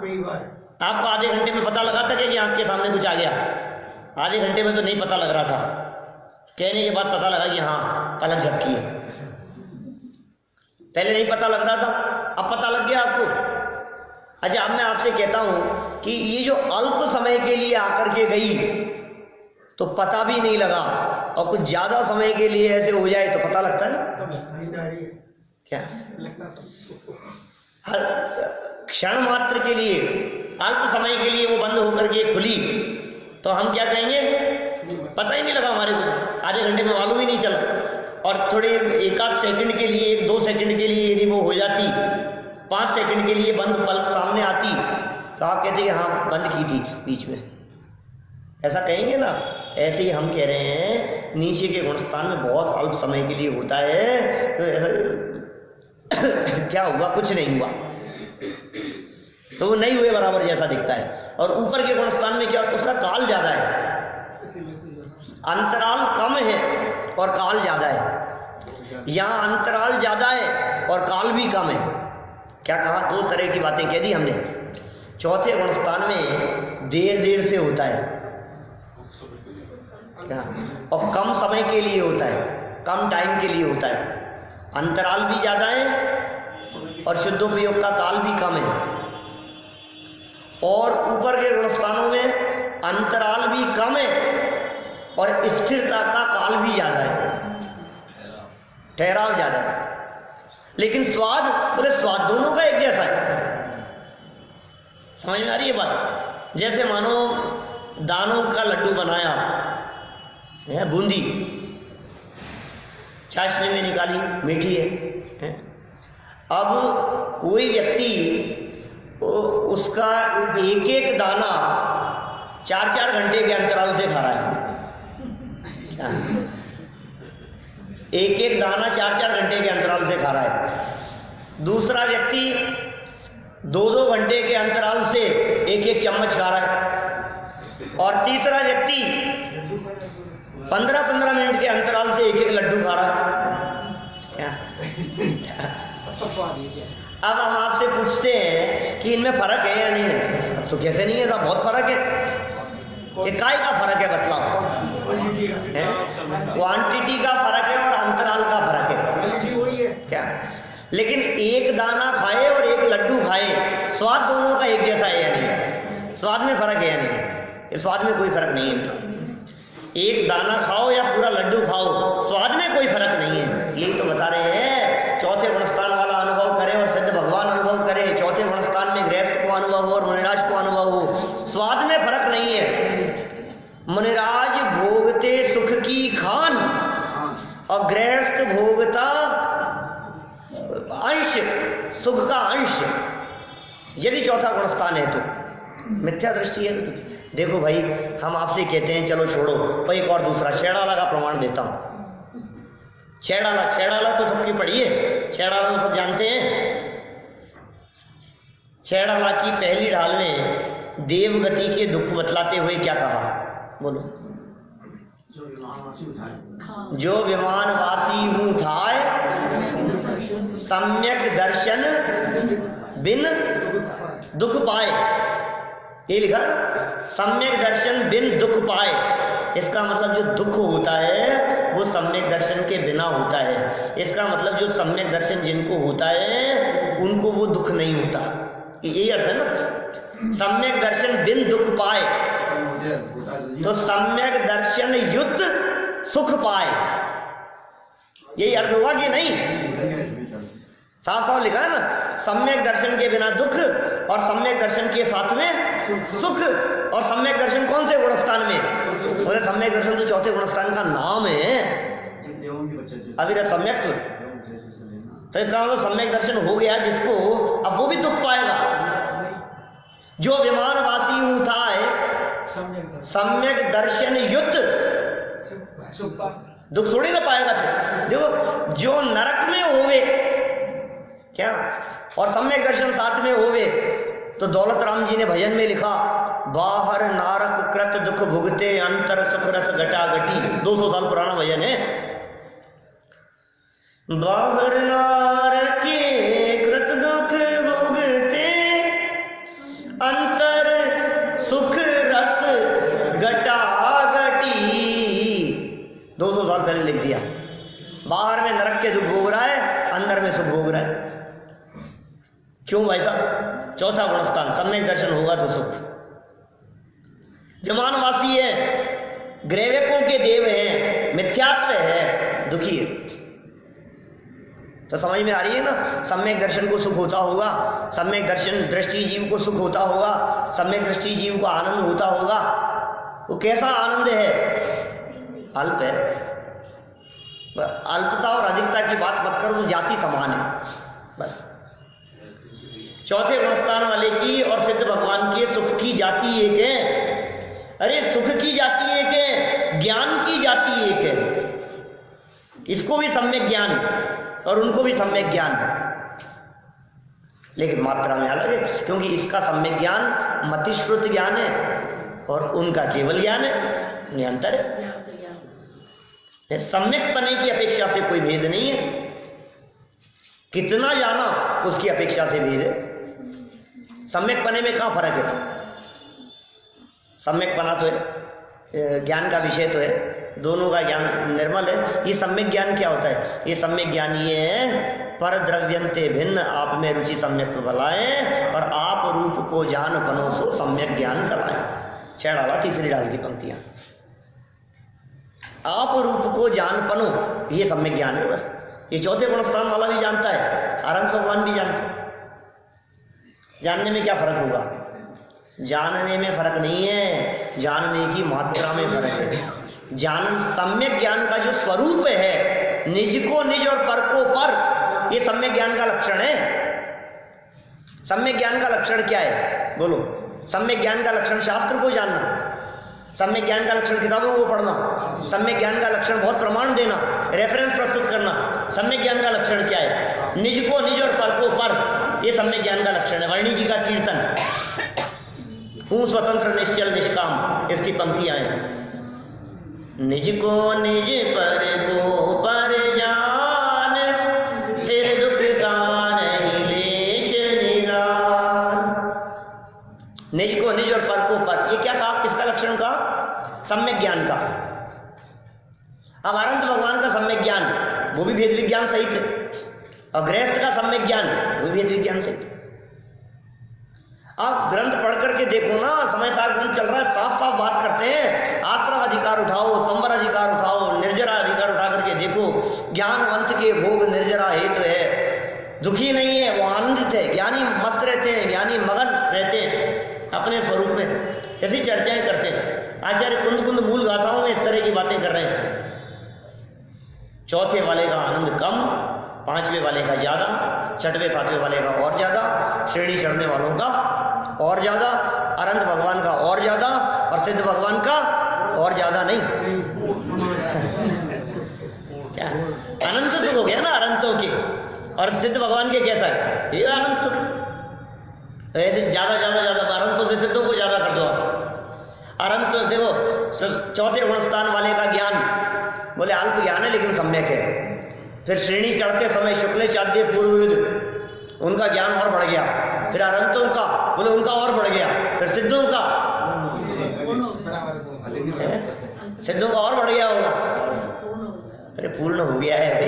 कई बार आपको आधे घंटे में पता लगा था कि आंख के सामने कुछ आ गया? आधे घंटे में तो नहीं पता लग रहा था, कहने के बाद पता लगा कि हाँ पलक झपकी है। पहले नहीं पता लग रहा था, अब पता लग गया आपको। अच्छा, अब मैं आपसे कहता हूं कि ये जो अल्प समय के लिए आकर के गई तो पता भी नहीं लगा, और कुछ ज्यादा समय के लिए ऐसे हो जाए तो पता लगता है क्या? हर क्षण मात्र के लिए, अल्प समय के लिए वो बंद होकर के खुली तो हम क्या कहेंगे? पता ही नहीं लगा हमारे को, आधे घंटे में मालूम ही नहीं चला। और थोड़े एक आध सेकंड के लिए, 1-2 सेकंड के लिए यदि वो हो जाती, 5 सेकंड के लिए बंद पलक सामने आती तो आप कहते कि हाँ बंद की थी बीच में, ऐसा कहेंगे ना? ऐसे ही हम कह रहे हैं नीचे के गुणस्थान में बहुत अल्प समय के लिए होता है, तो ऐसा क्या हुआ? कुछ नहीं हुआ, तो वो नहीं हुए बराबर जैसा दिखता है। और ऊपर के गुणस्थान में क्या? उसका काल ज्यादा है, अंतराल कम है और काल ज्यादा है। यहाँ अंतराल ज्यादा है और काल भी कम है। क्या कहा? 2 तरह की बातें कह दी हमने। चौथे गुणस्थान में देर देर से होता है क्या? और कम समय के लिए होता है, कम टाइम के लिए होता है। अंतराल भी ज्यादा है और शुद्धोपयोग का काल भी कम है। और ऊपर के गुणस्थानों में अंतराल भी कम है और स्थिरता का काल भी ज्यादा है, ठहराव ज्यादा है। लेकिन स्वाद, बोले स्वाद दोनों का एक जैसा है। समझ में आ रही है बात? जैसे मानो दानों का लड्डू बनाया है, बूंदी चाशनी में निकाली, मीठी है। अब कोई व्यक्ति उसका एक एक दाना 4-4 घंटे के अंतराल से खा रहा है। एक एक दाना 4-4 घंटे के अंतराल से खा रहा है। दूसरा व्यक्ति 2-2 घंटे के अंतराल से एक एक चम्मच खा रहा है। और तीसरा व्यक्ति 15-15 मिनट के अंतराल से एक एक लड्डू खा रहा है। क्या अब हम आपसे पूछते हैं कि इनमें फर्क है या नहीं है, तो कैसे नहीं है साहब, बहुत फर्क है। कि काय का फर्क है बतलाओ? क्वांटिटी का फर्क है और अंतराल का फर्क है। क्या लेकिन एक दाना खाए और एक लड्डू खाए, स्वाद दोनों का एक जैसा है या नहीं है? स्वाद में फर्क है या नहीं है? स्वाद में कोई फर्क नहीं है। एक दाना खाओ या पूरा लड्डू खाओ, स्वाद में कोई फर्क नहीं है। यही तो बता रहे हैं, चौथे गुणस्थान वाला अनुभव करे और सिद्ध भगवान अनुभव करे, चौथे गुणस्थान में गृहस्थ को अनुभव हो और मुनिराज को अनुभव हो, स्वाद में फर्क नहीं है। मुनिराज भोगते सुख की खान और गृहस्थ भोगता अंश, सुख का अंश। यदि चौथा गुणस्थान है तो मिथ्या दृष्टि है। तो देखो भाई, हम आपसे कहते हैं चलो छोड़ो, और एक और दूसरा छेड़ाला का प्रमाण देता हूं। छेड़ाला तो सबकी पढ़ी है, छेड़ाला तो सब जानते हैं। छेड़ाला की पहली ढाल में देवगति के दुख बतलाते हुए क्या कहा, बोलो? जो विमानवासी हूं थाय सम्यक दर्शन बिन दुख पाए, ये लिखा, सम्यक दर्शन बिन दुख पाए। इसका मतलब जो दुख होता है वो सम्यक दर्शन के बिना होता है। इसका मतलब जो सम्यक दर्शन जिनको होता है उनको वो दुख नहीं होता, यही अर्थ है ना। सम्यक दर्शन बिन दुख पाए, तो सम्यक दर्शन युक्त सुख पाए, यही अर्थ होगा कि नहीं? साफ साफ लिखा है ना, सम्यक दर्शन के बिना दुख और सम्यक दर्शन के साथ में सुख। और सम्यक दर्शन कौन से गुणस्थान में? बोले सम्यक दर्शन तो चौथे गुणस्थान का नाम है, अभी तक सम्यक्त्व। तो इसका मतलब सम्यक दर्शन हो गया जिसको, अब वो भी दुख पाएगा। जो विमानवासी हूं था सम्यक दर्शन युक्त दुख थोड़ी ना पाएगा। फिर देखो, जो नरक में होवे क्या और सम्यक दर्शन साथ में होवे, तो दौलत राम जी ने भजन में लिखा, बाहर नारक कृत दुख भुगते अंतर सुख रस घटा घटी। 200 साल पुराना भजन है। बाहर नारक के कृत दुख भुगते अंतर सुख रस घटा घटी। 200 साल पहले लिख दिया। बाहर में नरक के दुख भोग रहा है, अंदर में सुख भोग रहा है। क्यों भाई साहब? चौथा गुणस्थान, सम्यक दर्शन होगा तो सुख। विमानवासी है, ग्रैवकों के देव है, मिथ्यात्व है, दुखी है। तो समझ में आ रही है ना? सम्यक दर्शन को सुख होता होगा, सम्यक दर्शन दृष्टि जीव को सुख होता होगा, सम्यक दृष्टि जीव को आनंद होता होगा। वो कैसा आनंद है? अल्प है। अल्पता और अधिकता की बात मत करो, तो जाति समान है बस। चौथे गुणस्थान वाले की और सिद्ध भगवान के सुख की जाति एक है। अरे सुख की जाति एक है, ज्ञान की जाति एक है। इसको भी सम्यक ज्ञान और उनको भी सम्यक ज्ञान, लेकिन मात्रा में अलग है। क्योंकि इसका सम्यक ज्ञान मतिश्रुत ज्ञान है और उनका केवल ज्ञान है, निरंतर है। सम्यक पने की अपेक्षा से कोई भेद नहीं है। कितना जाना उसकी अपेक्षा से भेद है। सम्यक पने में कहाँ फर्क है? सम्यक पना तो है, ज्ञान का विषय तो है, दोनों का ज्ञान निर्मल है। ये सम्यक ज्ञान क्या होता है? ये सम्यक ज्ञान ये है, पर द्रव्यंते भिन्न आप में रुचि सम्यक भलाए और आप रूप को जान पनो सो सम्यक ज्ञान कराए। 6 डाला, तीसरी डाल की पंक्तियां। आप रूप को जान पनो, ये सम्यक ज्ञान है बस। ये चौथे गुणस्थान वाला भी जानता है, आनंद भगवान भी जानते हैं। जानने में क्या फर्क होगा? जानने में फर्क नहीं है, जानने की मात्रा में फर्क है। ज्ञान, सम्यक ज्ञान का जो स्वरूप है, निज को निज और पर को पर, ये सम्यक ज्ञान का लक्षण है। सम्यक ज्ञान का लक्षण क्या है? बोलो। सम्यक ज्ञान का लक्षण शास्त्र को जानना, सम्यक ज्ञान का लक्षण किताबों को पढ़ना, सम्यक ज्ञान का लक्षण बहुत प्रमाण देना, रेफरेंस प्रस्तुत करना। सम्यक ज्ञान का लक्षण क्या है? निज को निज और पर को पर, ये सम्यक ज्ञान का लक्षण है। वर्णी जी का कीर्तन, हूँ स्वतंत्र निश्चल निष्काम, इसकी पंक्तियां हैं। निज को निज पर को पर जान, फिर दुख का नहीं लेश निदान। निज को निज और पर को पर, ये क्या कहा, किसका लक्षण का? सम्यक ज्ञान का। अब अनंत भगवान का सम्यक ज्ञान वो भी भेद विज्ञान सहित है, और गृहस्थ का सम्यक ज्ञान वो भी भेद विज्ञान सहित। आप ग्रंथ पढ़ करके देखो ना, समय सार ग्रंथ चल रहा है, साफ साफ बात करते हैं। आश्रम अधिकार उठाओ, संवर अधिकार उठाओ, निर्जरा अधिकार उठा करके देखो। ज्ञानवंत के भोग निर्जरा हेतु है, दुखी नहीं है, वो आनंदित है। ज्ञानी मस्त रहते हैं, ज्ञानी मगन रहते हैं अपने स्वरूप में। ऐसी चर्चाएं करते हैं आचार्य कुंद कुंद मूल गाथाओं में, इस तरह की बातें कर रहे हैं। चौथे वाले का आनंद कम, पांचवें वाले का ज्यादा, छठवें सातवें वाले का और ज्यादा, श्रेणी चढ़ने वालों का और ज्यादा, अनंत भगवान का और ज्यादा, और सिद्ध भगवान का और ज्यादा नहीं। क्या अनंत सुख हो गया ना अनंतों के, और सिद्ध भगवान के कैसा है? ये अनंत सुख। ऐसे ज्यादा ज्यादा ज्यादा अनंतों से सिद्धों को ज्यादा कर दो आप। अनंत देखो, चौथे गुण स्थान वाले का ज्ञान बोले अल्प ज्ञान है लेकिन सम्यक है। फिर श्रेणी चढ़ते समय शुक्ल चाद्य पूर्वविद, उनका ज्ञान और बढ़ गया। फिर अनंतों का बोले उनका और बढ़ गया। फिर सिद्धों का, सिद्धों का और बढ़ गया होगा। अरे पूर्ण हो गया है भाई।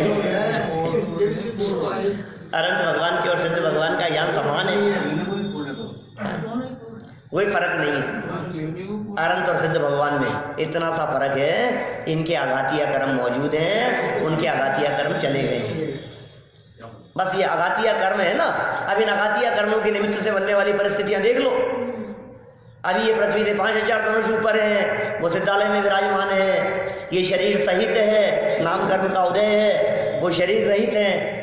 अनंत भगवान के और सिद्ध भगवान का ज्ञान समान है, कोई फर्क नहीं है। अनंत और सिद्ध भगवान में इतना सा फर्क है, इनके आघातीय कर्म मौजूद हैं, उनके आघातीय कर्म चले गए। बस ये आघातीय कर्म है ना। अब इन आघातीय कर्मों के निमित्त से बनने वाली परिस्थितियां देख लो। अभी ये पृथ्वी से 5000 धनुष ऊपर है, वो सिद्धालय में विराजमान है। ये शरीर सहित है, नाम कर्म का उदय है, वो शरीर रहित है।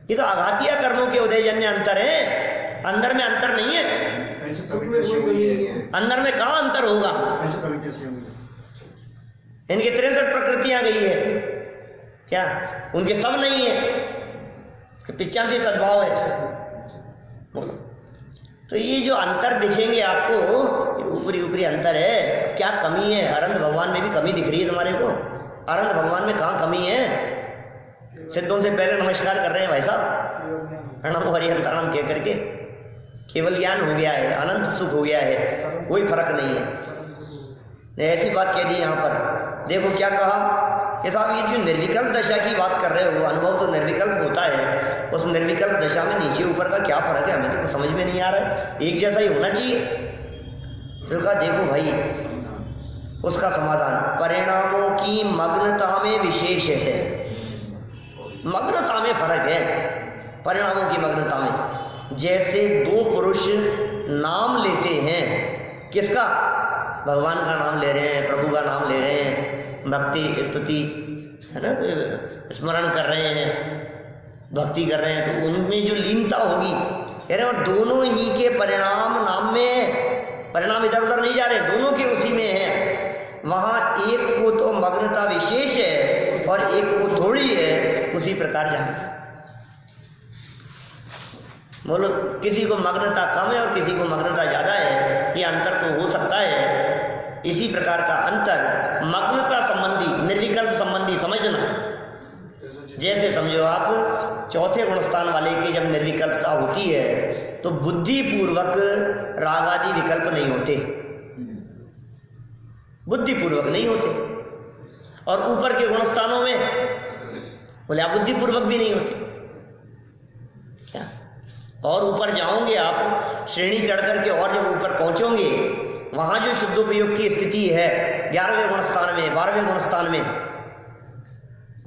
ये तो आघातीय कर्मों के उदयजन्य अंतर है, अंदर में अंतर नहीं है। अंदर में कहां अंतर होगा? इनके 63 प्रकृतियां गई है क्या? उनके सब नहीं है, 85 सद्भाव है। तो ये जो अंतर दिखेंगे आपको, ऊपरी ऊपरी अंतर है। क्या कमी है? अनंत भगवान में भी कमी दिख रही है तुम्हारे को। अनंत भगवान में कहां कमी है? सिद्धों से पहले नमस्कार कर रहे हैं भाई साहब, प्रणाम हरिहंताणम कह करके। केवल ज्ञान हो गया है, अनंत सुख हो गया है, कोई फर्क नहीं है। ऐसी बात कह दी यहाँ पर। देखो क्या कहा कि साहब ये जो निर्विकल्प दशा की बात कर रहे हो, अनुभव तो निर्विकल्प होता है, उस निर्विकल्प दशा में नीचे ऊपर का क्या फर्क है? हमें तो समझ में नहीं आ रहा है, एक जैसा ही होना चाहिए। तो कहा देखो भाई, उसका समाधान परिणामों की मग्नता में विशेष है। मग्नता में फर्क है, परिणामों की मग्नता में। जैसे दो पुरुष नाम लेते हैं, किसका? भगवान का नाम ले रहे हैं, प्रभु का नाम ले रहे हैं, भक्ति स्तुति है ना, स्मरण कर रहे हैं, भक्ति कर रहे हैं, तो उनमें जो लीनता होगी, कह रहे और दोनों ही के परिणाम नाम में, परिणाम इधर उधर नहीं जा रहे, दोनों के उसी में है। वहां एक को तो मग्नता विशेष है और एक को थोड़ी है। उसी प्रकार जहां बोलो किसी को मग्नता कम है और किसी को मग्नता ज्यादा है, ये अंतर तो हो सकता है। इसी प्रकार का अंतर मग्नता संबंधी, निर्विकल्प संबंधी समझना। जैसे समझो आप, चौथे गुणस्थान वाले की जब निर्विकल्पता होती है तो बुद्धि पूर्वक राग आदि विकल्प नहीं होते, बुद्धि पूर्वक नहीं होते। और ऊपर के गुणस्थानों में बोले अबुद्धि पूर्वक भी नहीं होते। क्या? और ऊपर जाओगे आप, श्रेणी चढ़ करके और जब ऊपर पहुंचोगे, वहां जो शुद्धोपयोग की स्थिति है 11वें गुणस्थान में, 12वें गुणस्थान में,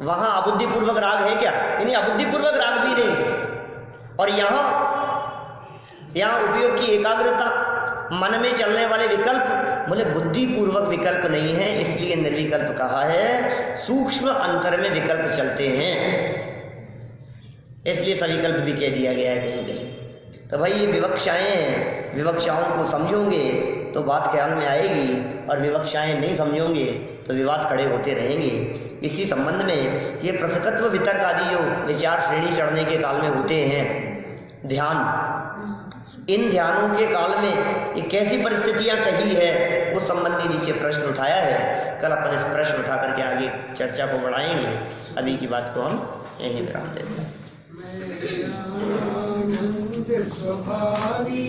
वहां अबुद्धिपूर्वक राग है क्या? यानी अबुद्धिपूर्वक राग भी नहीं है। और यहां उपयोग की एकाग्रता, मन में चलने वाले विकल्प, बोले बुद्धिपूर्वक विकल्प नहीं है, इसलिए निर्विकल्प कहा है। सूक्ष्म अंतर में विकल्प चलते हैं, इसलिए सविकल्प भी कह दिया गया है कहीं कहीं। तो भाई ये विवक्षाएं हैं, विवक्षाओं को समझोगे तो बात ख्याल में आएगी, और विवक्षाएं नहीं समझोगे तो विवाद खड़े होते रहेंगे। इसी संबंध में ये पृथकत्व वितर्क आदि जो विचार श्रेणी चढ़ने के काल में होते हैं, ध्यान, इन ध्यानों के काल में ये कैसी परिस्थितियां कही है उस संबंधी नीचे प्रश्न उठाया है। कल अपन इस प्रश्न उठा करके आगे चर्चा को बढ़ाएंगे। अभी की बात को हम यहीं विराम देते हैं। स्वभावी